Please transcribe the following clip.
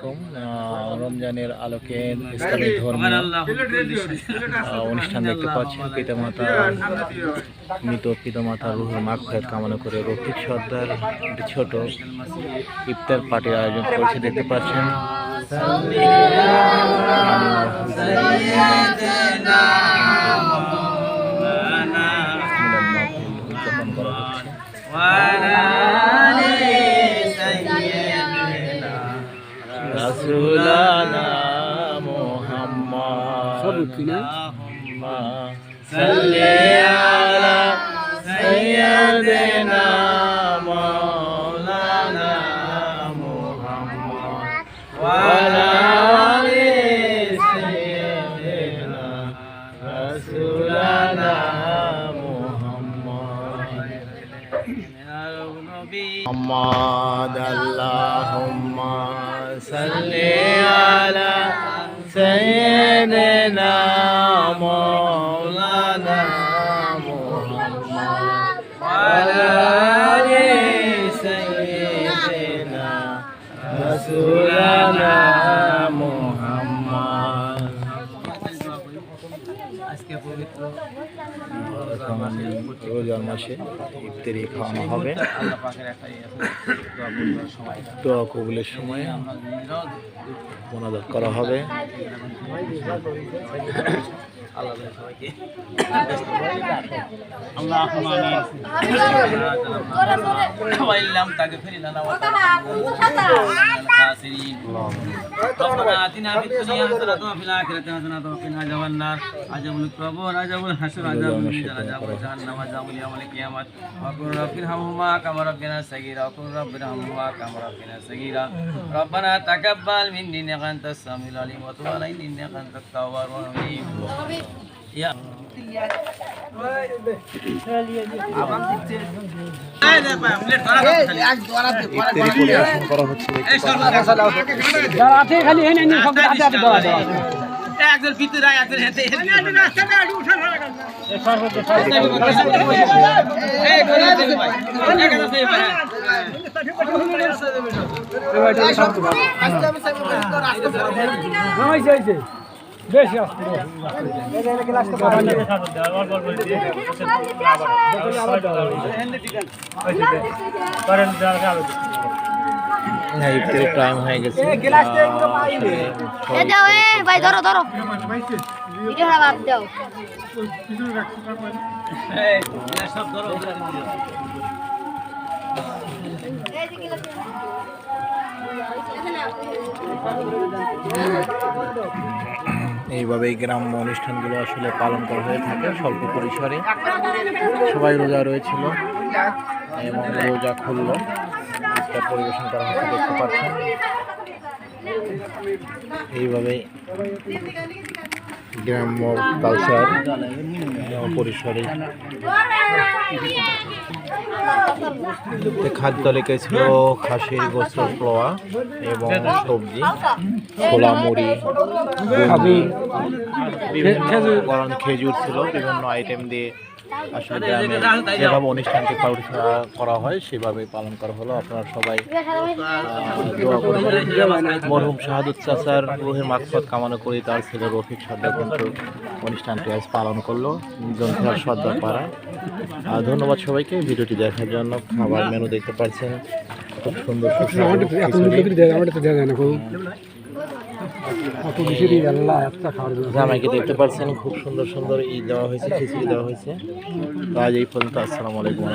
আলাইকুম। রমজানের আলোকে ইসলামী ধর্মীয় অনুষ্ঠান দেখতে পাচ্ছেন। মৃত পিতামাতার রুহের মাগফিরাত কামনা করে রফিক সর্দার একটি ছোট ইফতার পার্টির আয়োজন করেছে, দেখতে পাচ্ছেন। উদযাপন করা হচ্ছে। রাসূলুল্লাহ মুহাম্মদ সাল্লি আলা সাইয়্যিদিনা মাওলানা মুহাম্মদ ওয়া আলা আলি সাইয়্যিদিনা রাসূলুল্লাহ মুহাম্মদ আল্লাহুম্মা সাল্লি আলা সাইয়্যিদিনা মাওলানা মুহাম্মদ ওয়া আলা আলি সাইয়্যিদিনা রাসূলুল্লাহ মুহাম্মদ। আজকে পবিত্র রোজার মাসে ইফতারি খাওয়ানো হবে। দোয়া কবুলের সময় মোনাজাত করা হবে। ربنا تقبل مني إنك أنت السميع العليم وتب علينا إنك أنت التواب الرحيم يا একজন ভিতরে একজন হেঁটে বেশি আসতে ইফতারের টাইম হয়ে গেছে। ভাই ধরো ধরো ভিডিওটা বাদ দাও। এইভাবেই গ্রাম্য অনুষ্ঠানগুলো আসলে পালন করা হয়ে থাকে স্বল্প পরিসরে। সবাই রোজা রয়েছিল এবং রোজা খুললো, ইফতার পরিবেশন করা হচ্ছে, দেখতে পাচ্ছেন। এইভাবেই গ্রাম্য কালচার পরিসরে খাদ্য তালিকায় ছিল খাসির গোস্ত, পোয়া এবং সবজি, ছোলা, মুড়ি, গরম খেজুর ছিল। বিভিন্ন আইটেম দিয়ে আসলে গ্রামে যেভাবে অনুষ্ঠানটি করা হয় সেভাবে পালন করা হলো। আপনারা সবাই দোয়া করবেন। মরহুম শাহাদুত চাচার রুহের মাগফিরাত কামনা করি। তার ছেলে রফিক সর্দার কিন্তু অনুষ্ঠানটি আজ পালন করলো জনতার সর্দার পাড়া। ধন্যবাদ সবাইকে ভিডিওটি দেখার জন্য। খাবার মেনু দেখতে পাচ্ছেন, খুব সুন্দর জামাইকে দেখতে পাচ্ছেন, খুব সুন্দর সুন্দর দেওয়া হয়েছে, খিচুড়ি দেওয়া হয়েছে। আজ এই পর্যন্ত। আসসালামু আলাইকুম।